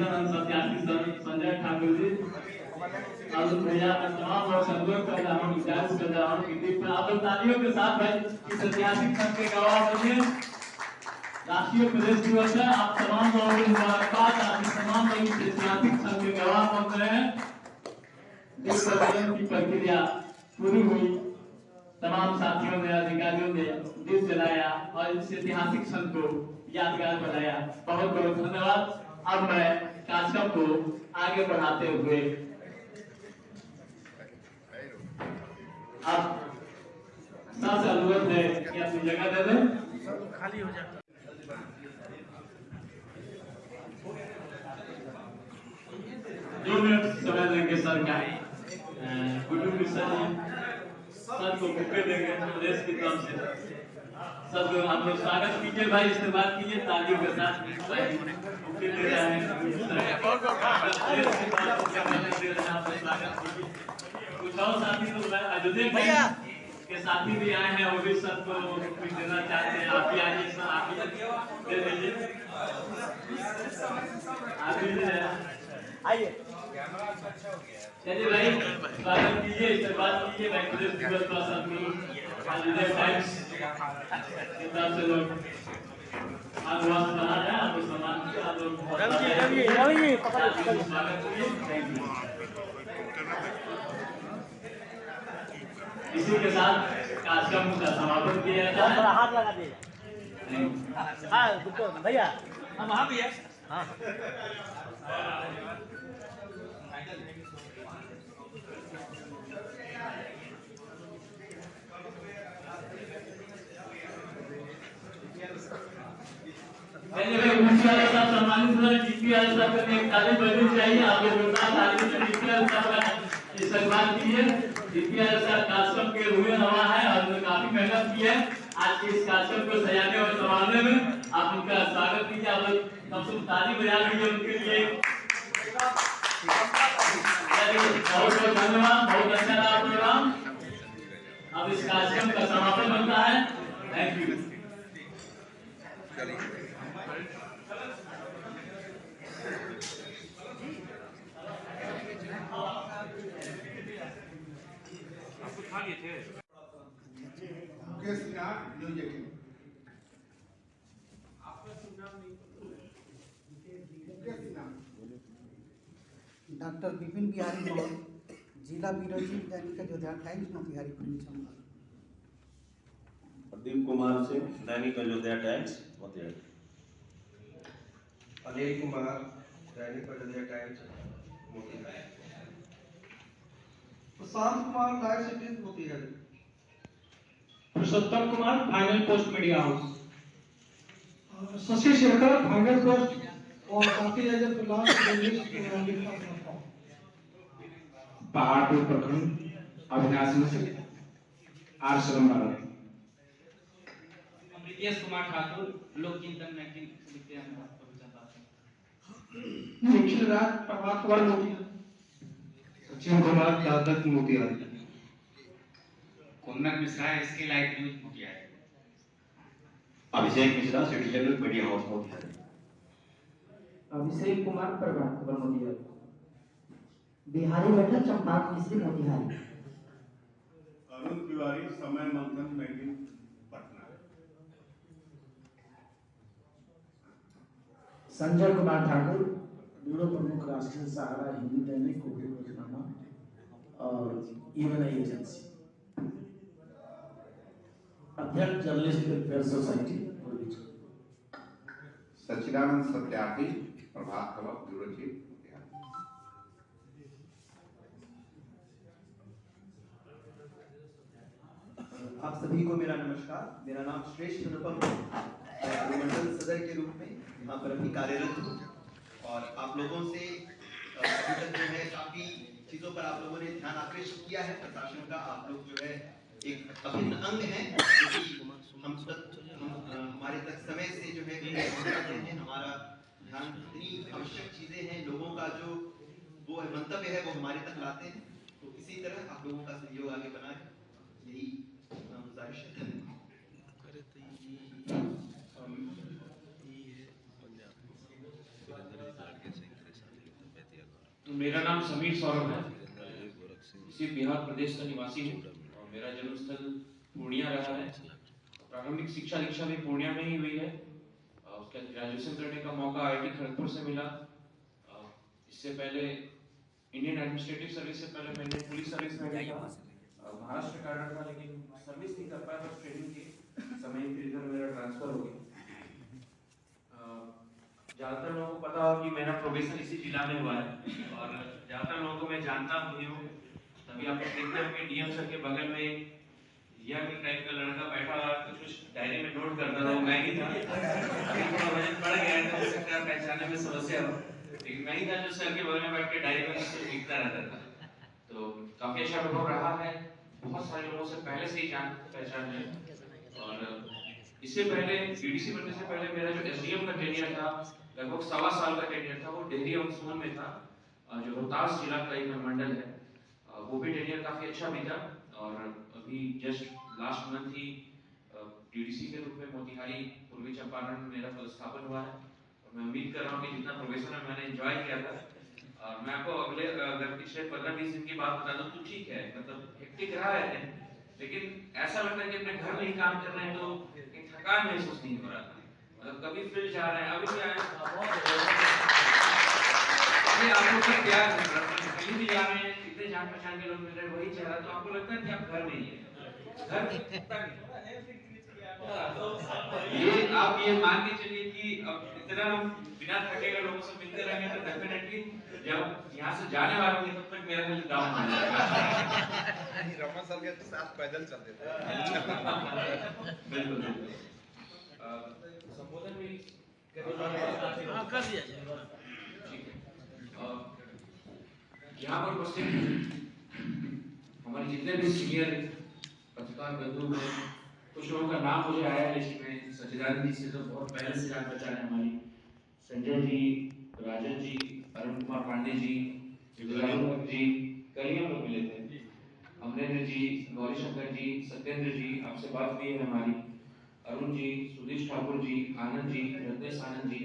विद्यानंद सत्यार्थी संजय ठाकुर जी और भैया तमाम लोग संजोग कर रहा हूँ, गुजारिश कर रहा हूँ कि आप लोग तालियों के साथ भाई इस ऐतिहासिक क्षण के गवाह बनिए। राष्ट्रीय प्रेस दिवस है, आप तमाम लोगों को मुबारकबाद। आप तमाम लोग इस ऐतिहासिक क्षण के गवाह बन रहे हैं। देश की प्रक्रिया पूरी हुई, तमाम साथियों ने अधिकारियों ने देश जलाया और इस ऐतिहासिक क्षण को यादगार बनाया। बहुत बहुत धन्यवाद। अब मैं कार्यक्रम को आगे बढ़ाते हुए अब सबसे अनुरोध है कि अपनी जगह दे दें, खाली हो जाए। 2 मिनट समय देंगे सर का, गुड्डू मिश्रा जी सर को बुके देंगे प्रेस की तरफ से। सर को आप लोग स्वागत कीजिए भाई, इस्तेमाल कीजिए तालियों के साथ भाई बुके दे रहे हैं। कुछ और साथी लोग अयोध्या भैया के साथी भी आए हैं, वो भी सर को कुछ देना चाहते हैं। आप भी आइए सर, आप भी दे दीजिए, आप भी आइए। चलिए भाई स्वागत कीजिए, इस्तेमाल कीजिए भाई प्रेस दिवस का सबको अयोध्या टाइम्स की तरफ से लोग आगवास बना रहे हैं। आपको सम्मान किया, आप लोग रवि पकड़ स्वागत कीजिए। Thank you. इसी के साथ कार्यक्रम का समापन किया जाता है। हाथ लगा दीजिए। हाँ भैया, हम वहाँ भी है। हाँ सम्मानित डीपीआर साहब को एक ताली बजनी चाहिए। आप लोग ताली से डीपीआर साहब का सम्मान कीजिए। डीपीआर साहब कार्यक्रम के रूए हवा है और उन्होंने काफी मेहनत की है आज के इस कार्यक्रम को सजाने और संभालने में। आप उनका स्वागत कीजिए। आप लोग कम से कम ताली बजा लीजिए उनके लिए। बहुत बहुत धन्यवाद, बहुत अच्छा रहा प्रोग्राम। अब इस कार्यक्रम का समापन बनता है। Thank you. Doctor Vipin Bihari Maurya, जिला bureau chief Dainik Ayodhya Times Motihari permission. Pradeep Kumar Singh, Dainik Ayodhya Times Motihari. Anil Kumar, Dainik Ayodhya Times Motihari. Prashant Kumar, live cities Motihari. Purushottam Kumar, final post media house. Shashi Shekhar, final post और साथी एजेंट पहाड़पुर प्रखंड अविनाश मिश्र, आर श्रम भारत। अमृतेश कुमार ठाकुर, लोक चिंतन मैगजीन निखिल राज, प्रभात खबर मोतिहारी। सचिन कुमार, दादक मोतिहारी। कुंदन मिश्रा, इसके live news Motihari. Abhishek Mishra, citizen media house Motihari. Abhishek Kumar, Prabhat Khabar Motihari. Bihari बैठक, चंपाक मिश्री मोतिहारी। अरुण तिवारी, समय मंथन मैगजीन पटना। संजय कुमार ठाकुर, ब्यूरो प्रमुख, राष्ट्रीय सहारा, हिंदी दैनिक, उर्दू रोजनामा और ईमेल एजेंसी। अध्यक्ष जर्नलिस्ट वेलफेयर सोसाइटी। सच्चिदानंद सत्यार्थी, प्रभात खबर, ब्यूरो चीफ मोतिहारी। आप सभी को मेरा नमस्कार। मेरा नाम श्रेष्ठ अनुपम है। मंडल सदर के रूप में यहाँ पर अभी कार्यरत हूँ और आप लोगों से अभी तक जो है काफी चीजों पर आप लोगों ने ध्यान आकृष्ट किया है। प्रशासन का आप लोग जो है एक अभिन्न अंग है, हमारे तक समय से जो है पहुंचाते हैं। हमारा ध्यान इतनी आवश्यक चीजें हैं, लोगों का जो वो मंतव्य है वो हमारे तक लाते हैं। तो इसी तरह आप लोगों का सहयोग आगे बना है, यही गुजारिश है। मेरा नाम समीर सौरभ है। इसी बिहार प्रदेश का निवासी हूँ और मेरा जन्मस्थल पूर्णिया रहा है। प्रारंभिक शिक्षा दीक्षा भी पूर्णिया में ही हुई है। उसका ग्रेजुएशन करने का मौका IIT खड़गपुर से मिला। इससे पहले इंडियन एडमिनिस्ट्रेटिव सर्विस से पहले मैंने पुलिस सर्विस में गया, महाराष्ट्र कार्ड था, लेकिन सर्विस नहीं कर पाया, बस ट्रेनिंग के समय फिर इधर मेरा ट्रांसफर हो गया। ज़्यादातर लोगों को पता हो कि मेरा प्रोबेशन इसी जिला में हुआ है और ज़्यादातर लोगों को मैं जानता भी हूँ। तभी आप लोग देखते हो कि DM सर के बगल में यंग टाइप का लड़का बैठा हुआ कुछ डायरी में नोट करता था, वो मैं ही था। अभी थोड़ा वजन बढ़ गया है तो हो सकता है पहचानने में समस्या हो, लेकिन मैं ही था जो सर के बगल में बैठ के डायरी में लिखता रहता था। तो काफ़ी अच्छा अनुभव रहा है। बहुत सारे लोगों से पहले से ही जान पहचान है। और इससे पहले DDC बनने से पहले मेरा जो SDM का टेनियर था, लगभग 1.25 साल का टेनियर था, वो डेहरी ऑक्सफोर्ड में था, जो रोहतास जिला का एक मंडल है। वो भी टेनियर काफ़ी अच्छा बीता। और अभी जस्ट लास्ट मंथ ही DDC के रूप में मोतिहारी पूर्वी चंपारण में मेरा पदस्थापन हुआ है। और मैं उम्मीद कर रहा हूँ कि जितना प्रोफेशन में मैंने एंजॉय किया था, और मैं आपको अगर पिछले 15-20 दिन की बात बता दूं तो ठीक है, मतलब हेक्टिक रहा है, लेकिन ऐसा लगता है कि अपने घर में ही काम कर रहे हैं तो एक थकान महसूस नहीं हो रहा था। मतलब कभी फील्ड जा रहे हैं, अभी भी आए आप लोग का क्या कहीं भी जा रहे हैं, इतने जान पहचान के लोग मिल रहे हैं, वही चेहरा, तो आपको लगता है कि आप घर में ही हैं। घर ये आप ये मान के चलिए कि अब इतना हम बिना थके हुए लोगों से मिलते रहेंगे तो डेफिनेटली जब यहाँ से जाने वाले होंगे तब तक मेरा हेल्थ डाउन हो जाएगा। रमा सर के साथ पैदल चलते थे। बिल्कुल बिल्कुल। संबोधन भी कर दिया जाएगा। ठीक है। यहाँ पर उपस्थित हमारे जितने भी सीनियर पत्रकार बंधु हैं, कुछ लोगों का नाम मुझे आया है लिस्ट में। सचिदानंद जी से तो बहुत पहले से जान पहचान है हमारी, संजय जी, राजन जी, अरुण कुमार पांडे जी, राजन जी, कल ही हम लोग मिले थे, अमरेंद्र जी, गौरी शंकर जी, सत्येंद्र जी, आपसे बात हुई है हमारी, अरुण जी, सुधीश ठाकुर जी, आनंद जी, रत्नेश आनंद जी,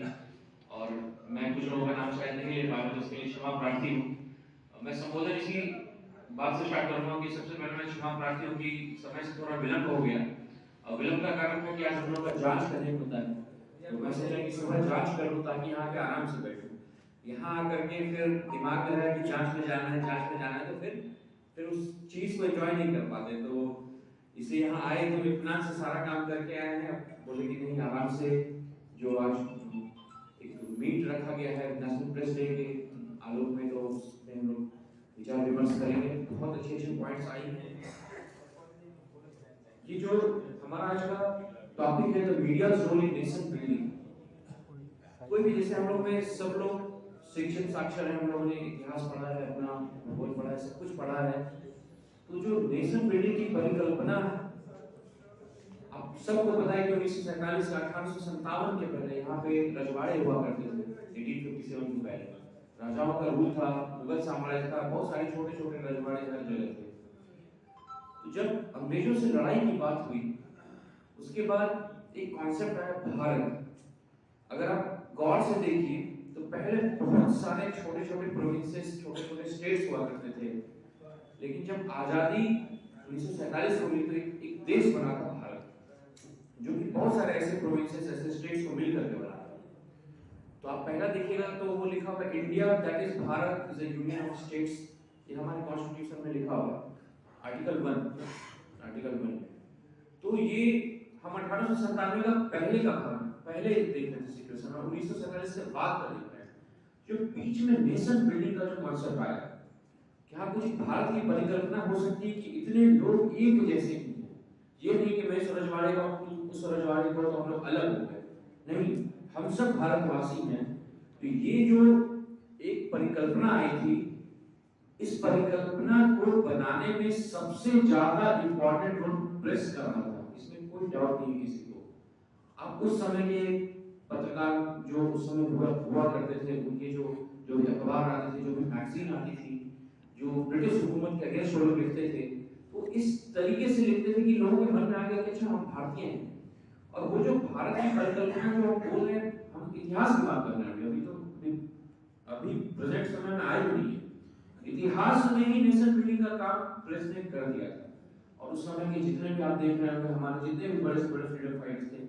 और मैं कुछ लोगों का नाम शायद नहीं ले पाया, तो उसके लिए क्षमा प्रार्थी हूँ। मैं संबोधन इसी बात से स्टार्ट करूंगा कि सबसे पहले मैं क्षमा प्रार्थी हूँ कि समय से थोड़ा विलंब हो गया। और विलंब का कारण है कि आज हम लोग का जांच करने को होता है, तो मैं सोचा कि सुबह जांच करूँ ताकि यहाँ के आराम से बैठूँ। यहाँ आकर के फिर दिमाग में रहा कि जांच में जाना है, जांच में जाना है, तो फिर उस चीज़ को एंजॉय नहीं कर पाते। तो इसलिए यहाँ आए तो इत्मीनान से सारा काम करके आए हैं। बोले कि नहीं, आराम से जो आज एक मीट रखा गया है नेशनल प्रेस डे के आलोक में, तो उसमें हम लोग विचार विमर्श करेंगे। बहुत अच्छे अच्छे पॉइंट्स आई हैं। ये जो हमारा आज का टॉपिक है, the media's role in nation building. कोई भी, जैसे हम लोग में सब लोग शिक्षित साक्षर हैं, हम लोगों ने इतिहास पढ़ा है, अपना भूगोल पढ़ा है, सब कुछ पढ़ा है, तो जो नेशन बिल्डिंग की परिकल्पना है, आप सबको पता है कि 1947 से 1857 के पहले यहाँ पे रजवाड़े हुआ करते थे। 1857 के पहले राजाओं का रूल था, मुगल साम्राज्य था, बहुत सारे छोटे छोटे रजवाड़े हर जगह थे। तो जब अंग्रेजों से लड़ाई की बात हुई, उसके बाद एक कॉन्सेप्ट आया भारत। अगर आप गौर से देखिए तो पहले बहुत सारे छोटे छोटे प्रोविंसेस, छोटे छोटे स्टेट्स हुआ करते थे, लेकिन जब आजादी 1947 को मिली तो एक देश बना था भारत, जो कि बहुत सारे ऐसे प्रोविंसेस, ऐसे स्टेट्स को मिलकर के बना था। तो आप पहला देखिएगा तो वो लिखा हुआ है India that is Bharat is a union of states. ये हमारे कॉन्स्टिट्यूशन में लिखा हुआ है, आर्टिकल 1। तो ये हम 1897 का पहले का पहले देख रहे थे सिचुएशन, और 1947 से बात कर रहे हैं। जो बीच में नेशन बिल्डिंग का जो कॉन्सेप्ट आया, क्या कुछ भारत की परिकल्पना हो सकती है कि इतने लोग एक जैसे हैं? ये नहीं कि मैं इस रजवाड़े का हूँ, उस रजवाड़े को, तो हम लोग अलग हो गए। नहीं, हम सब भारतवासी हैं। तो ये जो एक परिकल्पना आई थी, इस परिकल्पना को बनाने में सबसे ज्यादा इंपॉर्टेंट रोल प्रेस का रहा था, इसमें कोई डाउट नहीं किसी को। आप उस समय के पत्रकार जो उस समय हुआ करते थे, उनके जो भी अखबार आते थे, जो भी मैगजीन आती थी, जो ब्रिटिश हुकूमत के अगेंस्ट लोग लिखते थे, तो इस तरीके से लिखते थे कि लोगों के मन में आ गया कि अच्छा, हम भारतीय हैं। और वो जो भारत की परिकल्पना जो हम बोल रहे हैं, हम इतिहास की बात कर रहे हैं। अभी प्रेजेंट समय में आए भी नहीं है। इतिहास में ही नेशन बिल्डिंग का काम प्रेस ने कर दिया था, और उस समय के जितने भी आप देख रहे होंगे, हमारे जितने भी बड़े बड़े फ्रीडम फाइटर्स थे,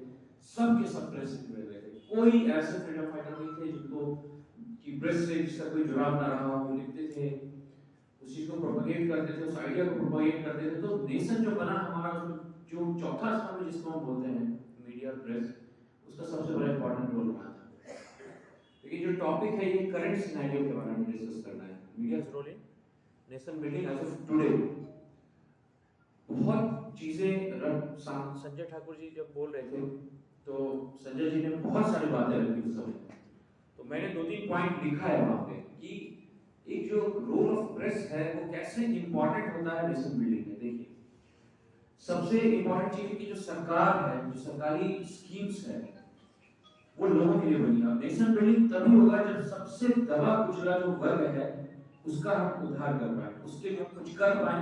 सब के सब प्रेस से जुड़े हुए थे। कोई ऐसे फ्रीडम फाइटर नहीं थे जिनको कि प्रेस से जिसका कोई जुड़ाव ना रहा हो। लिखते थे, उस चीज को प्रोपेगेट करते थे, उस आइडिया को प्रोपेगेट करते थे। तो नेशन जो बना हमारा, जो चौथा स्तंभ जिसको हम बोलते हैं मीडिया प्रेस, उसका सबसे बड़ा इंपॉर्टेंट रोल रहा था। लेकिन जो टॉपिक है ये करंट सिनेरियो के बारे में डिस्कस करना है, media's role in nation building age of today. बहुत चीजें संजय ठाकुर जी जब बोल रहे थे तो संजय जी ने बहुत सारी बातें रखी उस समय। तो मैंने 2-3 पॉइंट लिखा है वहां पे कि एक जो रोल ऑफ प्रेस है वो कैसे इंपॉर्टेंट होता है नेशन बिल्डिंग में। देखिए, सबसे इंपॉर्टेंट चीज है कि जो सरकार है, जो सरकारी स्कीम्स है, वो लोगों के लिए बनी है। नेशन बिल्डिंग तभी होगा जब सबसे दबा कुचला जो वर्ग है उसका हम उद्धार कर पाए, उसके लिए हम कुछ कर पाए,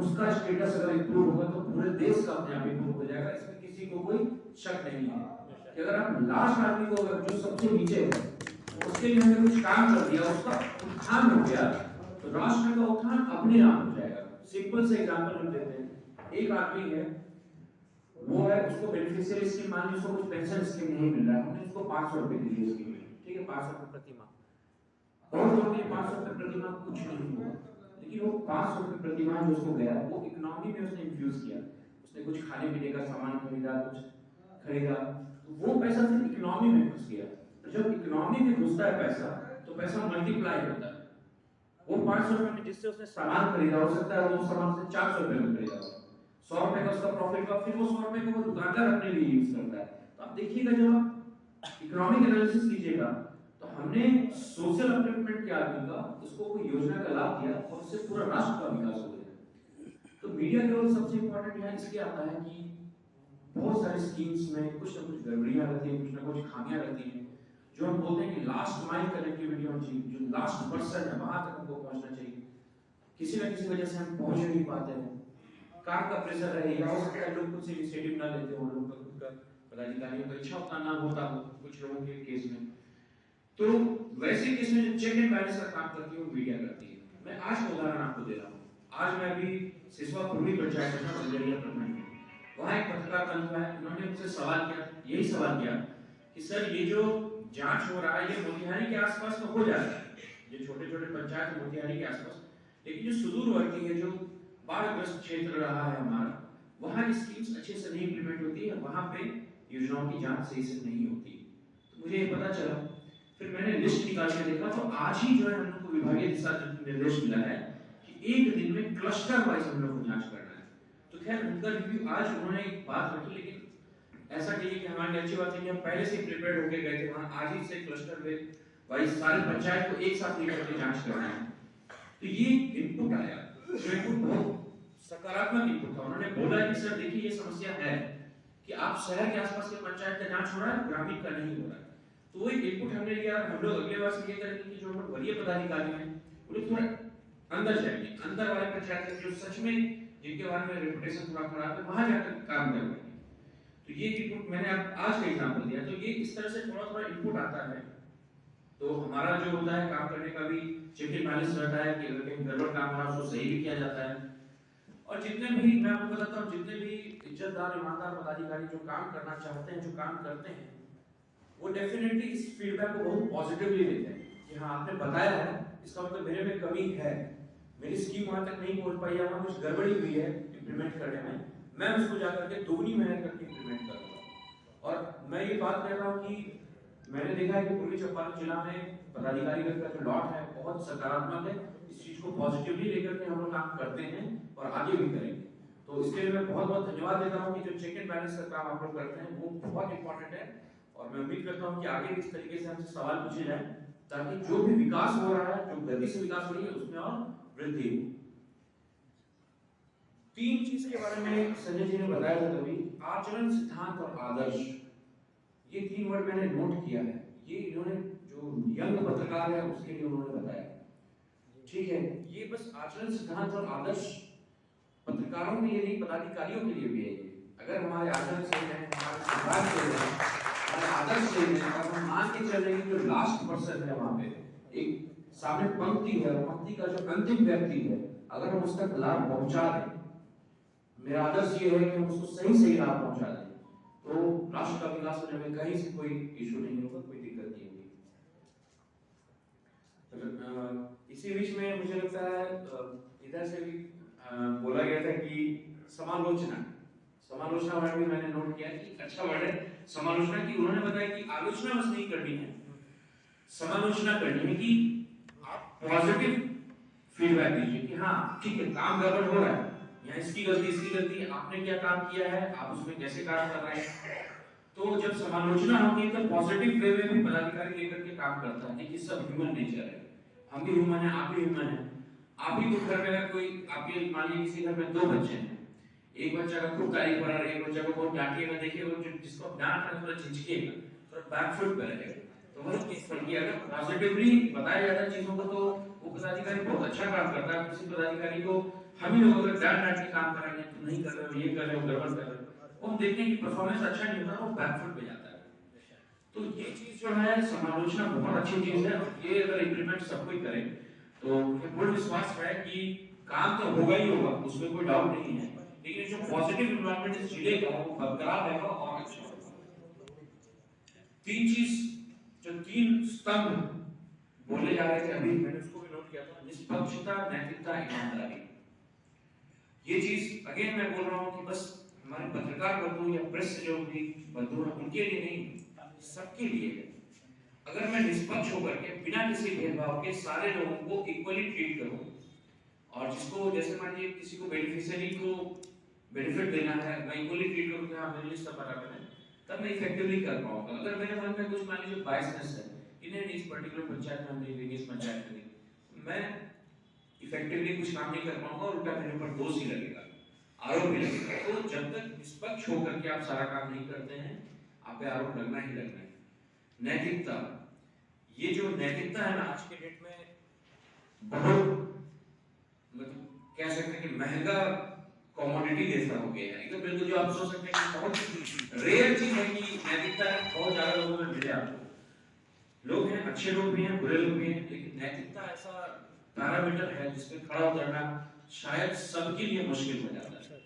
उसका स्टेटस अगर इंप्रूव होगा तो पूरे देश का अपने आप इंप्रूव हो जाएगा। इसमें किसी को कोई शक नहीं है कि अगर आप लास्ट आदमी को, जो सबसे नीचे है, उसके लिए हमने कुछ काम कर दिया, उसका उत्थान हो गया, तो राष्ट्र का उत्थान अपने आप हो जाएगा। सिंपल से एग्जांपल हम देते हैं, एक आदमी है, वो है, उसको बेनिफिशियरी स्कीम, मान लीजिए उसको कुछ पेंशन स्कीम नहीं मिल रहा है, हमने उसको 500 रुपए दी है स्कीम में, ठीक है, 500 रुपए प्रति माह। बहुत लोगों के 500 रुपए प्रति माह कुछ नहीं हुआ, लेकिन वो 500 रुपए प्रति माह जो उसको गया, वो इकोनॉमी में उसने इन्फ्यूज किया, उसने कुछ खाने पीने का सामान खरीदा, कुछ खरीदा, तो वो पैसा फिर इकोनॉमी में घुस गया। तो जब इकोनॉमी में घुसता है पैसा, तो पैसा मल्टीप्लाई होता है। वो 500 रुपए में जिससे उसने सामान खरीदा, हो सकता है वो सामान से 400 रुपए में खरीदा, 100 रुपए का उसका प्रॉफिट हुआ, फिर वो 100 रुपए को वो दुकानदार अपने लिए यूज करता है। तो आप देखिएगा, जब आप इकोनॉमिक एनालिसिस कीजिएगा, तो हमने सोशल अपलिफ्टमेंट के आदमी का, उसको कोई योजना का लाभ दिया और उससे पूरा राष्ट्र का विकास हो गया। तो मीडिया का रोल सबसे इंपॉर्टेंट यहाँ इसलिए आता है कि बहुत सारी स्कीम्स में कुछ ना कुछ गड़बड़ियां रहती हैं, कुछ ना कुछ खामियां रहती हैं, जो हम बोलते हैं कि लास्ट माइल कनेक्टिविटी होनी चाहिए, जो लास्ट पर्सन है वहां तक हमको पहुंचना चाहिए। किसी ना किसी वजह से हम पहुंच नहीं पाते हैं, काम का प्रेशर रहे, या हो सकता है लोग कुछ इनिशिएटिव ना लेते हो, लोगों का खुद का पदाधिकारियों का इच्छा उतना ना होता हो कुछ लोगों के केस में। तो वैसे केस में जो चेक एंड बैलेंस का काम करती है वो मीडिया करती है। मैं आज का उदाहरण आपको दे रहा हूँ। आज मैं अभी सिसवा पूर्वी पंचायत में बंजरिया प्रखंड में, वहाँ एक पत्रकार बंधु है, उन्होंने मुझसे सवाल किया, यही सवाल किया कि सर ये जो जांच हो रहा है ये मोतिहारी के आसपास तो हो जाता है, ये छोटे छोटे पंचायत मोतिहारी के आसपास, लेकिन जो सुदूरवर्ती है, जो बाढ़ग्रस्त क्षेत्र रहा है हमारा, वहाँ स्कीम्स अच्छे से नहीं इंप्लीमेंट होती है, वहाँ पे योजनाओं की जांच सही से नहीं होती। तो मुझे ये पता चला, फिर मैंने लिस्ट निकाल के देखा, तो आज ही जो है हम लोग को विभागीय दिशा निर्देश मिला है कि एक दिन में क्लस्टर वाइज हम लोग को जांच करना है। तो खैर उनका रिव्यू आज उन्होंने एक बात रखी, लेकिन ऐसा कहिए कि हमारी अच्छी बात है कि हम पहले से प्रिपेयर होके गए थे, वहाँ आज ही से क्लस्टर वाइज सारे पंचायत को एक साथ लेकर के जांच करना है। तो ये इनपुट आया, जो इनपुट बहुत सकारात्मक इनपुट था। उन्होंने बोला कि सर देखिए ये समस्या है कि आप शहर के आसपास के पंचायत का जांच हो रहा है, ग्रामीण का नहीं हो रहा है। तो वो एक इनपुट हमने लिया। हम लोग अगले बार से ये करेंगे कि जो लोग वरीय पदाधिकारी हैं वो लोग थोड़ा अंदर जाएंगे, अंदर वाले पंचायत जो सच में जिनके बारे में रेपुटेशन थोड़ा खराब है, वहां जाकर काम करवाएंगे। तो ये इनपुट मैंने आज का एग्जांपल दिया। तो ये इस तरह से थोड़ा थोड़ा इनपुट आता है, तो हमारा जो होता है काम करने का भी चेक एंड बैलेंस रहता है कि अगर कहीं गड़बड़ काम हो रहा है उसको सही भी किया जाता है। और जितने भी मैं आपको बताता हूँ, जितने भी इज्जतदार ईमानदार पदाधिकारी जो काम करना चाहते हैं, जो काम करते हैं, वो डेफिनेटली इस फीडबैक को बहुत पॉजिटिवली लेते हैं कि हाँ आपने बताया है, इसका मतलब मेरे में कमी है, मेरी स्कीम वहां तक नहीं पहुंच पाई है, वहां कुछ गड़बड़ी हुई है इंप्लीमेंट करने में, मैं उसको जाकर के दोगुनी मेहनत करके इंप्लीमेंट करूंगा। और मैं ये बात कर रहा हूँ कि मैंने देखा है कि पूर्वी चंपारण जिला में पदाधिकारी का जो लॉट है बहुत सकारात्मक है। इस चीज को पॉजिटिवली लेकर के हम लोग काम करते हैं और आगे भी करेंगे। तो इसके लिए मैं बहुत बहुत धन्यवाद देता हूँ कि जो चेक एंड बैलेंस का काम आप लोग करते हैं वो बहुत इंपॉर्टेंट है। और मैं उम्मीद करता हूँ कि आगे भी इस तरीके से हमसे सवाल पूछे जाए, ताकि जो भी विकास हो रहा है, जो गति से विकास हो रही है, उसमें और वृद्धि हो। 3 चीज के बारे में संजय जी ने बताया था कभी, आचरण, सिद्धांत और आदर्श। ये 3 वर्ड मैंने नोट किया है। ये इन्होंने जो यंग पत्रकार है उसके लिए उन्होंने बताया, ठीक है। ये बस आचरण, सिद्धांत और आदर्श पत्रकारों के लिए नहीं, पदाधिकारियों के लिए भी है। अगर हमारे आचरण सही है, हमारे सिद्धांत सही है, हमारे आदर्श सही है, और हम मान के चल रहे हैं कि जो लास्ट पर्सन है वहां पे, एक सामने पंक्ति है, पंक्ति का जो अंतिम व्यक्ति है, अगर हम उस तक लाभ पहुंचा दें, मेरा आदर्श ये है कि हम उसको सही लाभ पहुंचा दें, तो राष्ट्र का विकास होने में कहीं से कोई इशू नहीं होगा, कोई दिक्कत नहीं होगी। इसी बीच में मुझे लगता है इधर से भी बोला गया था कि समालोचना वर्ड भी मैंने नोट किया कि अच्छा वर्ड है समालोचना की। उन्होंने बताया कि आलोचना बस नहीं करनी है, समालोचना करनी है कि आप पॉजिटिव फीडबैक दीजिए कि हाँ ठीक है, काम गड़बड़ हो रहा है, यहाँ इसकी गलती, आपने क्या काम किया है, आप उसमें कैसे काम कर रहे हैं। तो जब समालोचना होती है तो पॉजिटिव वे में भी पदाधिकारी लेकर के काम करता है कि सब ह्यूमन नेचर है, हम भी ह्यूमन है, आप भी ह्यूमन है। आप ही को घर में अगर कोई आपके मान लीजिए किसी घर में 2 बच्चे हैं, एक बच्चा का खूब तारीफ कर रहा है, एक बच्चा को बहुत डांटिएगा, देखिए वो जिसको आप डांट रहे हैं थोड़ा झिझकेगा, थोड़ा बैक फुट पे रहेगा। तो मतलब इस पर अगर पॉजिटिवली बताया जाता है चीजों को तो वो पदाधिकारी बहुत अच्छा काम करता है। किसी पदाधिकारी को हम ही लोग अगर डांट के काम कराएंगे, तुम नहीं कर रहे हो, ये कर रहे हो, गड़बड़ कर रहे हो, हम देखते हैं कि परफॉर्मेंस अच्छा नहीं होता, वो बैक फुट पे जाता है। तो ये चीज जो है समालोचना बहुत अच्छी चीज है, ये अगर इंप्लीमेंट सब कोई करे तो पूर्ण विश्वास है कि काम तो होगा ही होगा, उसमें कोई डाउट नहीं है, लेकिन जो पॉजिटिव एनवायरनमेंट इस जिले का है वो बरकरार रहेगा और अच्छा होगा। 3 चीज जो 3 स्तंभ बोले जा रहे थे अभी, मैंने उसको भी नोट किया था, निष्पक्षता, नैतिकता, ईमानदारी। ये चीज अगेन मैं बोल रहा हूँ कि बस हमारे पत्रकार बंधु या प्रेस से जो भी बंधु हैं उनके लिए नहीं, सबके लिए है। अगर मैं निष्पक्ष होकर के बिना किसी भेदभाव के सारे लोगों को इक्वली ट्रीट करूं, और जिसको जैसे मान लीजिए किसी को बेनिफिशियरी को बेनिफिट देना है, मैं इक्वली ट्रीट करूं कि हाँ मेरे लिए सब बराबर है, तब मैं इफेक्टिवली कर पाऊंगा। अगर मेरे मन में कुछ मान लीजिए बायसनेस है कि नहीं इस पर्टिकुलर पंचायत में नहीं देंगे, इस पंचायत में नहीं, मैं इफेक्टिवली कुछ काम नहीं कर पाऊंगा, उल्टा मेरे ऊपर दोष ही लगेगा, आरोप भी लगेगा। तो जब तक निष्पक्ष होकर के आप सारा काम नहीं करते हैं, आप पे आरोप लगना ही लगना है। नैतिकता, ये जो नैतिकता है ना आज के डेट में बहुत मतलब कह सकते हैं कि महंगा कमोडिटी जैसा हो गया है। एकदम बिल्कुल जो आप सोच सकते हैं कि बहुत रेयर चीज है कि नैतिकता बहुत ज्यादा लोगों में मिले आपको। लोग हैं, अच्छे लोग भी हैं, बुरे लोग भी हैं, लेकिन नैतिकता ऐसा पैरामीटर है जिसपे खड़ा उतरना शायद सबके लिए मुश्किल हो जाता है।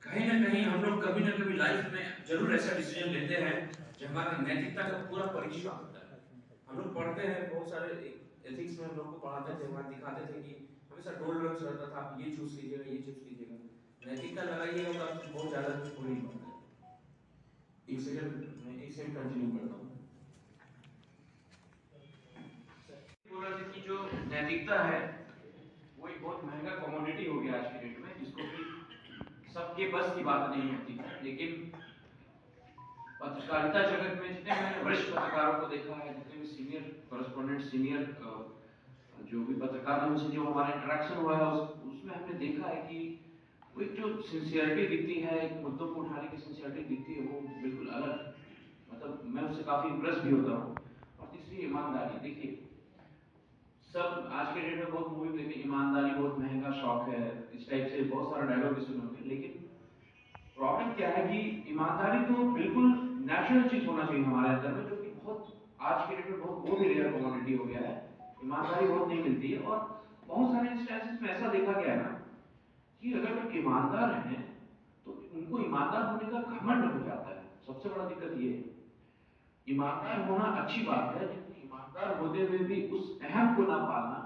कहीं ना कहीं हम लोग कभी ना कभी लाइफ में जरूर ऐसा डिसीजन लेते हैं जब हमारा नैतिकता का पूरा परिचय होता है। हम लोग पढ़ते हैं बहुत सारे एथिक्स में, हम लोग को पढ़ाते थे, वहां दिखाते थे कि हमेशा टोलरेंस रहता था, आप ये चूज कीजिएगा, ये चूज कीजिएगा, नैतिकता लगाइएगा तो आपसे बहुत ज्यादा कुछ हो नहीं पाता है। एक सेकंड कंटिन्यू करता हूँ। बोला था कि जो नैतिकता है वो एक बहुत महंगा कमोडिटी हो गया आज के डेट में, जिसको कि सबके बस की बात नहीं होती है। लेकिन पत्रकारिता जगत में जितने मैंने वरिष्ठ पत्रकारों को देखा है, जितने भी सीनियर कॉरेस्पोंडेंट, सीनियर जो भी पत्रकार हैं उनसे जो हमारा इंटरेक्शन हुआ है उसमें हमने देखा है कि वो एक जो सिंसियरिटी दिखती है, एक मुद्दों को उठाने की सिंसियरिटी दिखती है, वो बिल्कुल अलग, मतलब मैं उससे काफी इम्प्रेस भी होता हूँ। और तीसरी ईमानदारी। देखिए सब आज के डेट में बहुत मूवी देखते हैं, ईमानदारी बहुत महंगा शौक है, इस टाइप से बहुत सारा डायलॉग भी सुने होंगे, लेकिन प्रॉब्लम क्या है कि ईमानदारी तो बिल्कुल नेचुरल चीज होना चाहिए हमारे अंदर में, जो कि बहुत आज के डेट में बहुत ही रेयर कमोडिटी हो गया है। ईमानदारी बहुत नहीं मिलती है, और बहुत सारे इंस्टेंसेस में ऐसा देखा गया है ना कि अगर लोग ईमानदार हैं तो उनको ईमानदार होने का घमंड हो जाता है। सबसे बड़ा दिक्कत ये है। ईमानदार होना अच्छी बात है, लेकिन ईमानदार होते हुए भी उस अहम को ना पालना,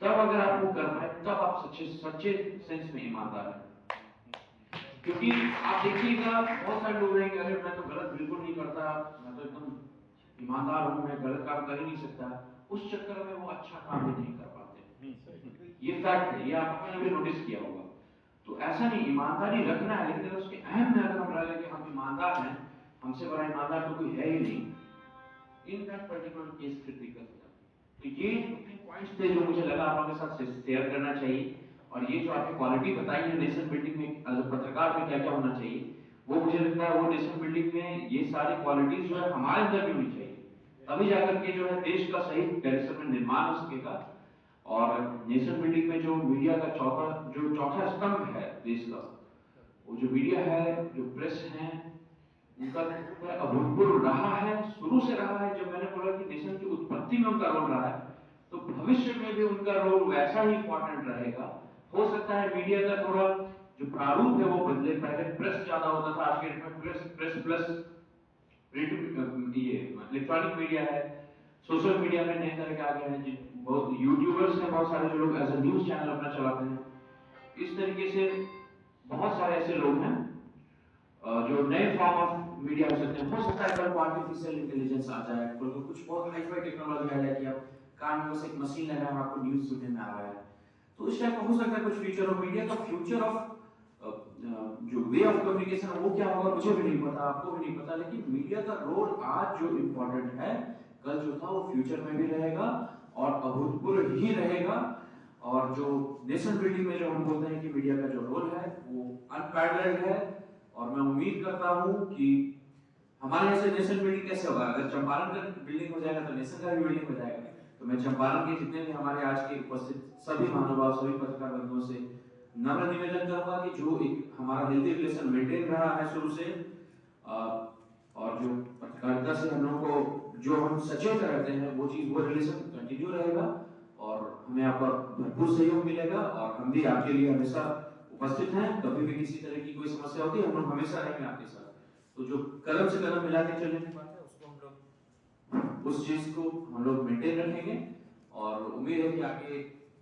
तब अगर आप वो कर पाए तब आप सच्चे सेंस में ईमानदार हैं। क्योंकि आप देखिएगा बहुत सारे लोग हैं कि अरे मैं तो गलत बिल्कुल नहीं करता, मैं तो एकदम ईमानदार हूँ, मैं गलत काम कर ही नहीं सकता, उस चक्कर में वो अच्छा काम भी नहीं कर पाते। ये फैक्ट है, ये आपने भी नोटिस किया होगा। तो ऐसा नहीं, ईमानदारी रखना है, लेकिन उसके अहम में अगर हम रह कि हम ईमानदार हैं, हमसे बड़ा ईमानदार तो कोई है ही नहीं, इन दैट पर्टिकुलर केस फिर दिक्कत हो जाती है। तो ये 3 पॉइंट्स थे जो मुझे लगा आप लोगों के साथ शेयर करना चाहिए। और ये जो आपने क्वालिटी बताई है नेशन बिल्डिंग में एज अ पत्रकार में क्या क्या होना चाहिए, वो मुझे लगता है वो नेशन बिल्डिंग में ये सारी क्वालिटीज जो है हमारे अंदर भी होनी चाहिए, तभी जाकर के जो है देश का सही डायरेक्शन में निर्माण हो सकेगा। और नेशन बिल्डिंग में जो मीडिया का चौथा स्तंभ है देश का, वो जो मीडिया है, जो प्रेस है, उनका अभूतपूर्व रहा है, शुरू से रहा है। जब मैंने बोला कि नेशन की उत्पत्ति में उनका रोल रहा है, तो भविष्य में भी उनका रोल वैसा ही इम्पोर्टेंट रहेगा। हो सकता है मीडिया का थोड़ा जो प्रारूप है वो बदले, पहले प्रेस ज्यादा होता था, आज के डेट में प्रेस प्लस ये इलेक्ट्रॉनिक मीडिया है, सोशल मीडिया में नए तरह के आ गए हैं, बहुत यूट्यूबर्स हैं, बहुत सारे जो लोग एज ए न्यूज चैनल अपना चलाते हैं। इस तरीके से बहुत सारे ऐसे लोग हैं जो नए फॉर्म ऑफ मीडिया हो सकते हैं। हो सकता है कल को आर्टिफिशियल इंटेलिजेंस आ जाए, कुछ बहुत हाई-फाई टेक्नोलॉजी आ जाए कि आप कान में बस एक मशीन लगा है, आपको न्यूज सुनने में आ रहा है। तो इस टाइप का हो सकता है कुछ फ्यूचर ऑफ मीडिया का। फ्यूचर ऑफ जो वे ऑफ कम्युनिकेशन है वो क्या होगा मुझे भी नहीं पता, आपको भी नहीं पता, लेकिन मीडिया का रोल आज जो इम्पोर्टेंट है, कल जो था वो फ्यूचर में भी रहेगा और अभूतपूर्व ही रहेगा। और जो नेशन बिल्डिंग में जो हम बोलते हैं कि मीडिया का जो रोल है वो अनपैरेलल्ड है। और मैं उम्मीद करता हूं कि हमारे यहाँ से नेशन बिल्डिंग कैसे होगा, अगर चंपारण का बिल्डिंग हो जाएगा तो नेशन का भी बिल्डिंग हो जाएगा। तो मैं चंपारण के जितने भी हमारे आज के उपस्थित सभी महानुभाव, सभी पत्रकार बंधुओं से नम्र निवेदन करूंगा कि जो एक हमारा हेल्दी रिलेशन मेंटेन रहा है शुरू से, और जो पत्रकारिता से हम लोग को जो हम सचेत रहते हैं वो चीज, वो रिलेशन कंटिन्यू रहेगा और हमें आपका भरपूर सहयोग मिलेगा। और हम भी आपके लिए हमेशा उपस्थित हैं, कभी भी किसी तरह की कोई समस्या होती है हम लोग हमेशा रहेंगे आपके साथ। तो जो कदम से कदम मिला के चलने की बात है उसको हम लोग, उस चीज को हम लोग मेंटेन रखेंगे और उम्मीद है कि आगे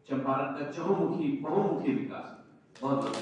चंपारण का चहुमुखी बहुमुखी विकास। बहुत बहुत